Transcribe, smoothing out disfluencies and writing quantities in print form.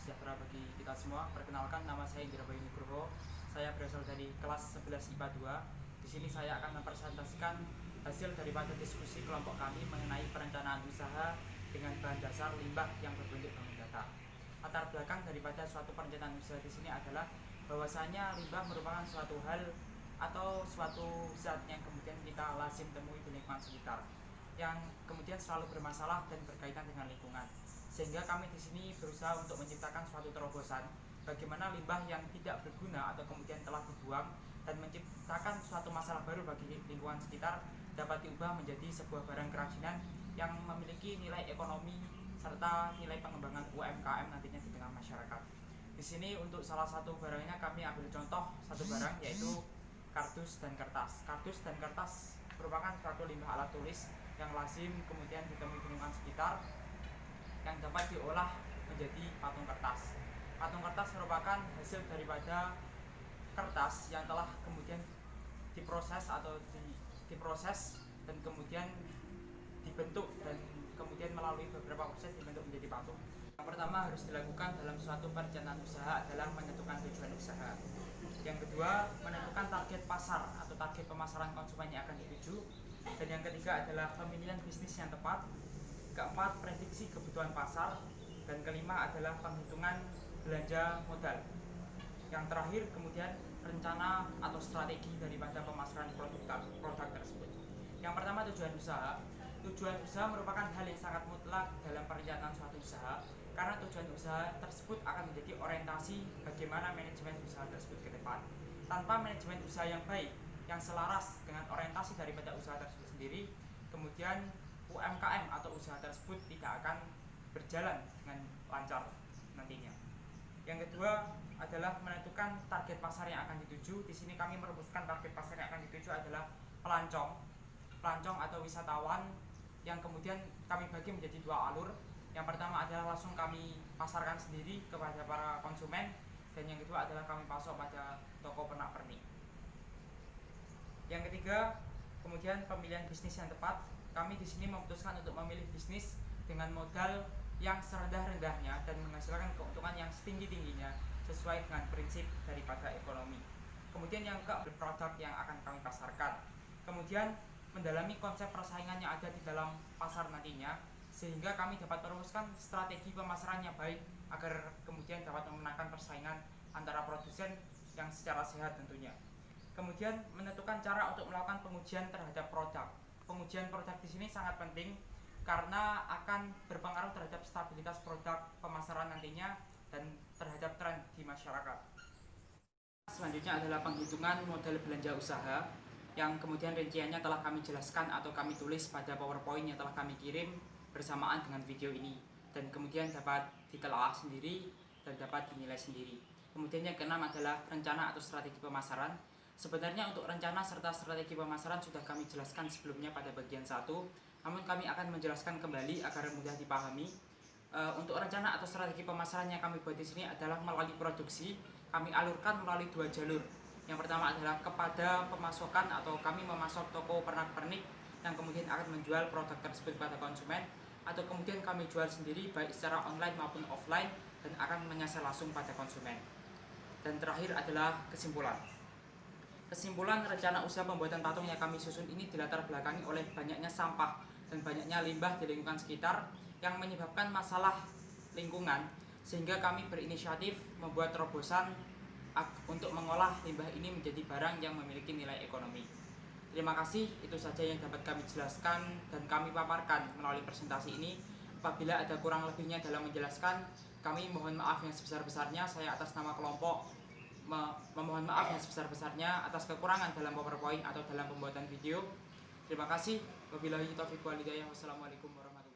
sejahtera bagi kita semua. Perkenalkan, nama saya Indra Bayu Nugroho. Saya berasal dari kelas 11 IPA 2. Di sini saya akan mempresentasikan hasil daripada diskusi kelompok kami mengenai perencanaan usaha dengan bahan dasar limbah yang berbentuk bangun data. Latar belakang daripada suatu perencanaan usaha di sini adalah bahwasanya limbah merupakan suatu hal atau suatu zat yang kemudian kita lazim temui di lingkungan sekitar, yang kemudian selalu bermasalah dan berkaitan dengan lingkungan. Sehingga kami di sini berusaha untuk menciptakan suatu terobosan bagaimana limbah yang tidak berguna atau kemudian telah dibuang dan menciptakan suatu masalah baru bagi lingkungan sekitar dapat diubah menjadi sebuah barang kerajinan yang memiliki nilai ekonomi serta nilai pengembangan UMKM nantinya di tengah masyarakat. Di sini untuk salah satu barangnya kami ambil contoh satu barang, yaitu kardus dan kertas. Kardus dan kertas merupakan suatu limbah alat tulis yang lazim kemudian ditemui di lingkungan sekitar yang dapat diolah menjadi patung kertas. Patung kertas merupakan hasil daripada kertas yang telah kemudian diproses diproses dan kemudian dibentuk dan kemudian melalui beberapa proses dibentuk menjadi patung. Yang pertama harus dilakukan dalam suatu perencanaan usaha adalah menentukan tujuan usaha. Yang kedua, menentukan target pasar atau target pemasaran konsumen yang akan dituju. Dan yang ketiga adalah pemilihan bisnis yang tepat. Keempat, prediksi kebutuhan pasar. Dan kelima adalah penghitungan belanja modal. Yang terakhir kemudian rencana atau strategi daripada pemasaran produk tersebut. Yang pertama, tujuan usaha. Tujuan usaha merupakan hal yang sangat mutlak dalam perencanaan suatu usaha, karena tujuan usaha tersebut akan menjadi orientasi bagaimana manajemen usaha tersebut ke depan. Tanpa manajemen usaha yang baik, yang selaras dengan orientasi daripada usaha tersebut sendiri, kemudian UMKM atau usaha tersebut tidak akan berjalan dengan lancar nantinya. Yang kedua adalah menentukan target pasar yang akan dituju. Di sini kami merumuskan target pasar yang akan dituju adalah pelancong atau wisatawan, yang kemudian kami bagi menjadi dua alur. Yang pertama adalah langsung kami pasarkan sendiri kepada para konsumen, dan yang kedua adalah kami pasok pada toko pernak-pernik. Yang ketiga, kemudian pemilihan bisnis yang tepat. Kami di sini memutuskan untuk memilih bisnis dengan modal yang serendah-rendahnya dan menghasilkan keuntungan yang setinggi-tingginya sesuai dengan prinsip daripada ekonomi. Kemudian yang keempat, produk yang akan kami pasarkan. Kemudian mendalami konsep persaingan yang ada di dalam pasar nantinya, sehingga kami dapat merumuskan strategi pemasaran yang baik agar kemudian dapat memenangkan persaingan antara produsen yang secara sehat tentunya. Kemudian menentukan cara untuk melakukan pengujian terhadap produk. Pengujian produk di sini sangat penting karena akan berpengaruh terhadap stabilitas produk pemasaran nantinya dan terhadap tren di masyarakat. Selanjutnya adalah penghitungan modal belanja usaha, yang kemudian rinciannya telah kami jelaskan atau kami tulis pada PowerPoint yang telah kami kirim bersamaan dengan video ini, dan kemudian dapat ditelaah sendiri dan dapat dinilai sendiri. Kemudian yang keenam adalah rencana atau strategi pemasaran. Sebenarnya untuk rencana serta strategi pemasaran sudah kami jelaskan sebelumnya pada bagian 1, namun kami akan menjelaskan kembali agar mudah dipahami. Untuk rencana atau strategi pemasaran yang kami buat di sini adalah melalui produksi. Kami alurkan melalui dua jalur. Yang pertama adalah kepada pemasokan atau kami memasok toko pernak-pernik yang kemudian akan menjual produk tersebut pada konsumen, atau kemudian kami jual sendiri baik secara online maupun offline dan akan menyasar langsung pada konsumen. Dan terakhir adalah kesimpulan. Kesimpulan rencana usaha pembuatan patung yang kami susun ini dilatar belakangi oleh banyaknya sampah dan banyaknya limbah di lingkungan sekitar yang menyebabkan masalah lingkungan, sehingga kami berinisiatif membuat terobosan untuk mengolah limbah ini menjadi barang yang memiliki nilai ekonomi. Terima kasih, itu saja yang dapat kami jelaskan dan kami paparkan melalui presentasi ini. Apabila ada kurang lebihnya dalam menjelaskan, kami mohon maaf yang sebesar-besarnya. Saya atas nama kelompok memohon maaf yang sebesar-besarnya atas kekurangan dalam PowerPoint atau dalam pembuatan video. Terima kasih. Wabillahi taufiq wal hidayah. Wassalamualaikum warahmatullahi wabarakatuh.